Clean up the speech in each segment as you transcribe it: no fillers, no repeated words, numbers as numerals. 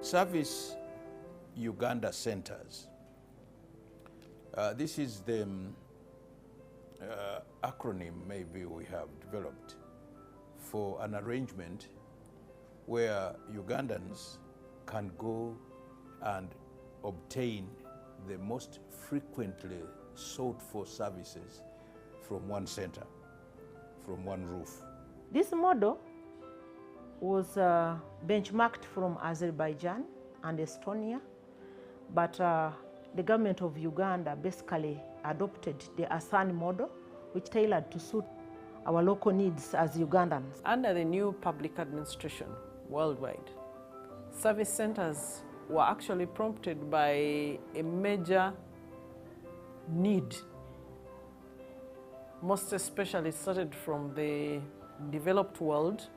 Service Uganda centers. This is the acronym maybe we have developed for an arrangement where Ugandans can go and obtain the most frequently sought for services from one center, from one roof. This model was benchmarked from Azerbaijan and Estonia, but the government of Uganda basically adopted the ASAN model, which tailored to suit our local needs as Ugandans. Under the new public administration worldwide, service centers were actually prompted by a major need, most especially started from the developed world,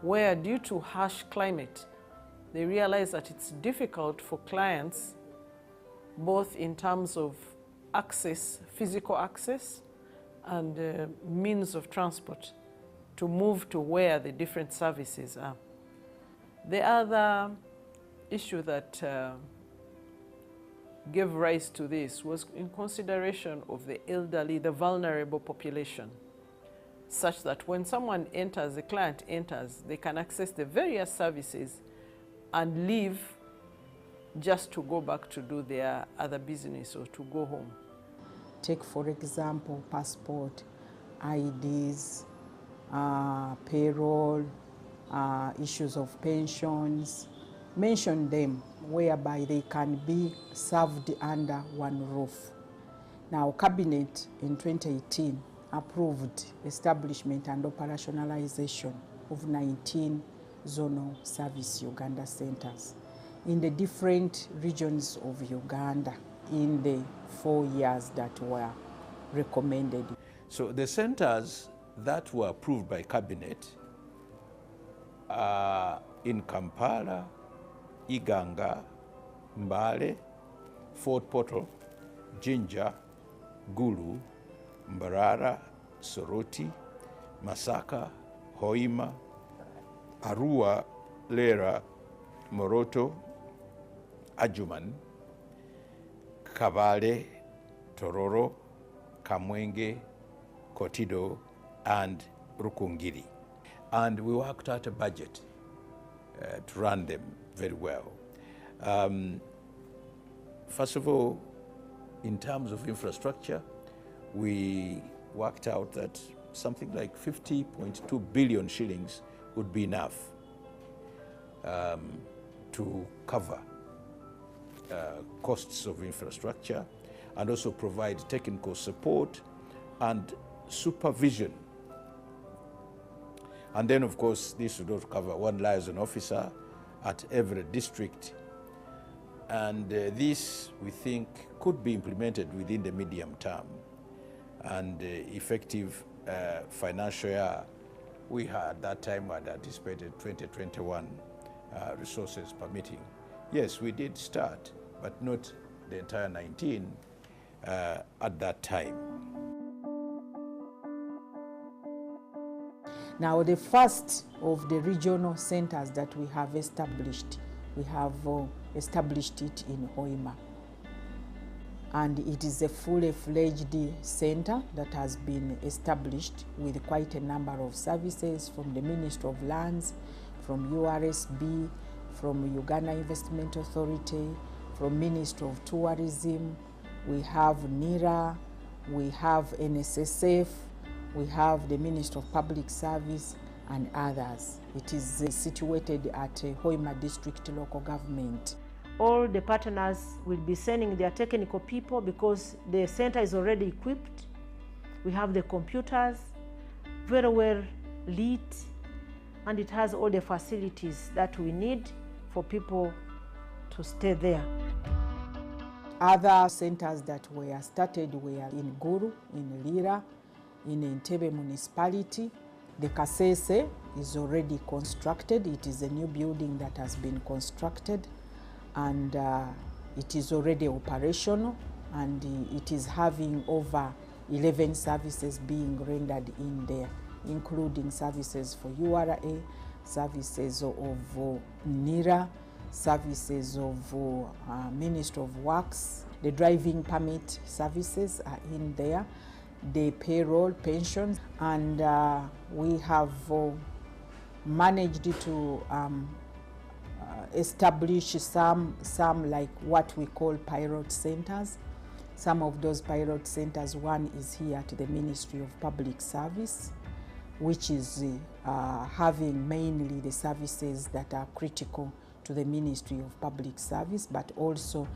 where due to harsh climate, they realized that it's difficult for clients, both in terms of access, physical access, and means of transport, to move to where the different services are. The other issue that gave rise to this was in consideration of the elderly, the vulnerable population, such that when someone enters, the client enters, they can access the various services and leave just to go back to do their other business or to go home. Take, for example, passport, IDs, payroll, issues of pensions. Mention them whereby they can be served under one roof. Now, Cabinet in 2018 approved establishment and operationalization of 19 zonal service Uganda centers in the different regions of Uganda in the 4 years that were recommended. So the centers that were approved by Cabinet are in Kampala, Iganga, Mbale, Fort Portal, Jinja, Gulu, Mbarara, Soroti, Masaka, Hoima, Arua, Lera, Moroto, Ajuman, Kabale, Tororo, Kamwenge, Kotido, and Rukungiri. And we worked out a budget to run them very well. First of all, in terms of infrastructure, we worked out that something like 50.2 billion shillings would be enough to cover costs of infrastructure and also provide technical support and supervision. And then, of course, this would also cover one liaison officer at every district. And this, we think, could be implemented within the medium term. And effective financial year, we had at that time had anticipated 2021 resources permitting. Yes, we did start, but not the entire 19 at that time. Now, the first of the regional centers that we have established it in Hoima. And it is a fully fledged center that has been established with quite a number of services from the Ministry of Lands, from URSB, from Uganda Investment Authority, from Ministry of Tourism. We have NIRA, we have NSSF, we have the Ministry of Public Service, and others. It is situated at Hoima District Local Government. All the partners will be sending their technical people because the center is already equipped. We have the computers, very well lit, and it has all the facilities that we need for people to stay there. Other centers that were started were in Gulu, in Lira, in Entebbe municipality. The Kasese is already constructed. It is a new building that has been constructed, and it is already operational, and it is having over 11 services being rendered in there. including services for URA, services of NIRA, services of Ministry of Works. The driving permit services are in there, the payroll, pensions, and we have managed to establish some like what we call pilot centers. Some of those pilot centers, one is here at the Ministry of Public Service, which is having mainly the services that are critical to the Ministry of Public Service, but also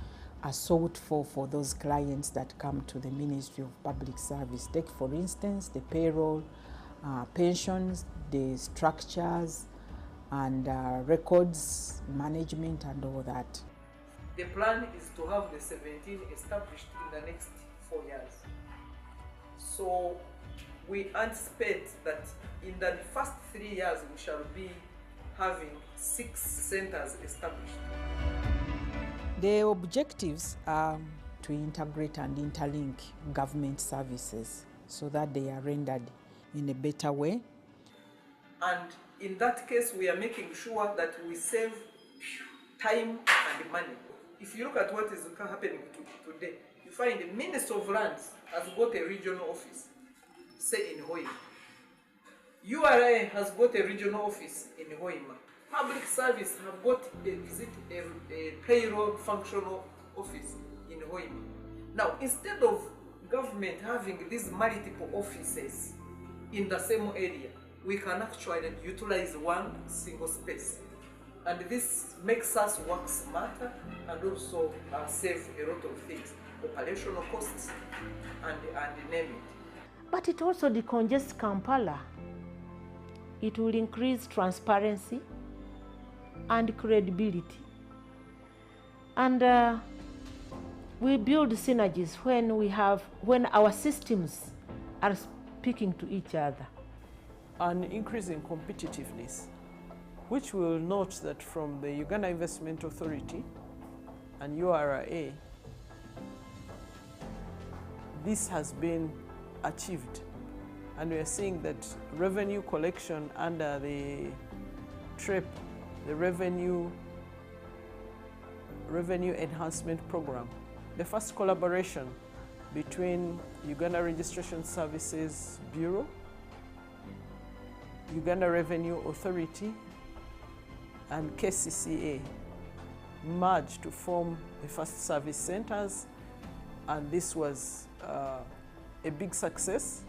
are sought for those clients that come to the Ministry of Public Service. Take, for instance, the payroll, pensions, the structures, and records management and all that. The plan is to have the 17 established in the next 4 years. So we anticipate that in the first 3 years we shall be having 6 centers established. The objectives are to integrate and interlink government services so that they are rendered in a better way. And in that case, we are making sure that we save time and money. If you look at what is happening today, you find the Minister of Lands has got a regional office, say in Hoima. URA has got a regional office in Hoima. Public Service have got a payroll functional office in Hoima. Now, instead of government having these multiple offices in the same area, we can actually utilize one single space. And this makes us work smarter and also save a lot of things, operational costs and name it. But it also decongests Kampala. It will increase transparency and credibility. And we build synergies when our systems are speaking to each other. An increase in competitiveness, which we will note that from the Uganda Investment Authority and URA, this has been achieved. And we are seeing that revenue collection under the TREP, the Revenue Enhancement Program, the first collaboration between Uganda Registration Services Bureau, Uganda Revenue Authority, and KCCA merged to form the first service centers, and this was a big success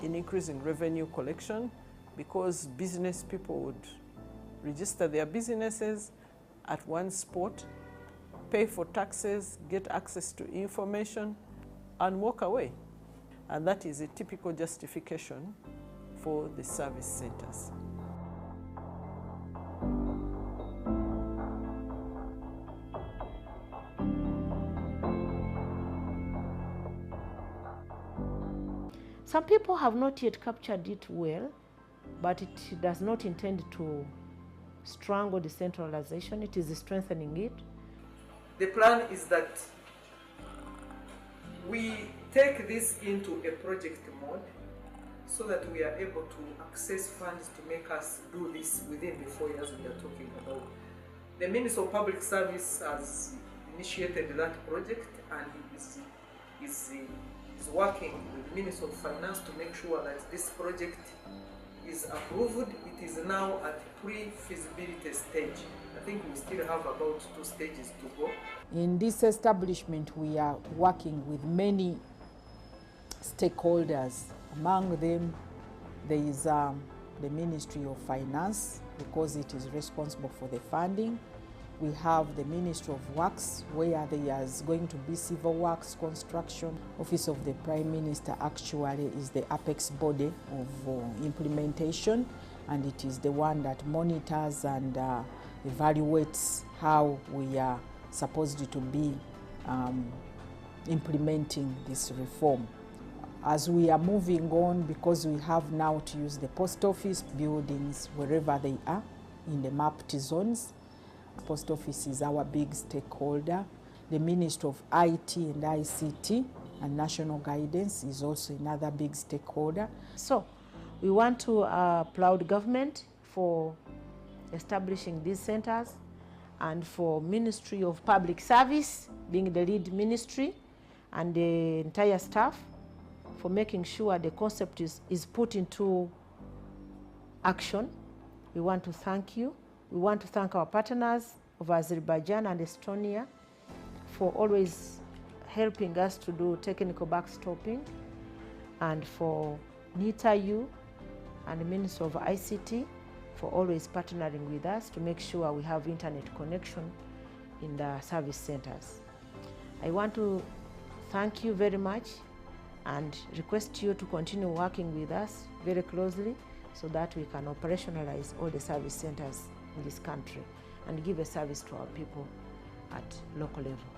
in increasing revenue collection because business people would register their businesses at one spot, pay for taxes, get access to information, and walk away. And that is a typical justification for the service centers. Some people have not yet captured it well, but it does not intend to strangle decentralization. It is strengthening it. The plan is that we take this into a project mode so that we are able to access funds to make us do this within the 4 years we are talking about. The Minister of Public Service has initiated that project and is working with the Minister of Finance to make sure that this project is approved. It is now at pre-feasibility stage. I think we still have about 2 stages to go. In this establishment, we are working with many stakeholders. Among them, there is the Ministry of Finance, because it is responsible for the funding. We have the Ministry of Works, where there is going to be civil works, construction. Office of the Prime Minister actually is the apex body of implementation, and it is the one that monitors and evaluates how we are supposed to be implementing this reform. As we are moving on, because we have now to use the post office buildings wherever they are in the mapped zones. Post office is our big stakeholder. The Ministry of IT and ICT and National Guidance is also another big stakeholder. So We want to applaud government for establishing these centers, and for Ministry of Public Service being the lead ministry, and the entire staff for making sure the concept is put into action. We want to thank you. We want to thank our partners of Azerbaijan and Estonia for always helping us to do technical backstopping, and for NITAU and the Ministry of ICT for always partnering with us to make sure we have internet connection in the service centers. I want to thank you very much and request you to continue working with us very closely so that we can operationalize all the service centers in this country and give a service to our people at local level.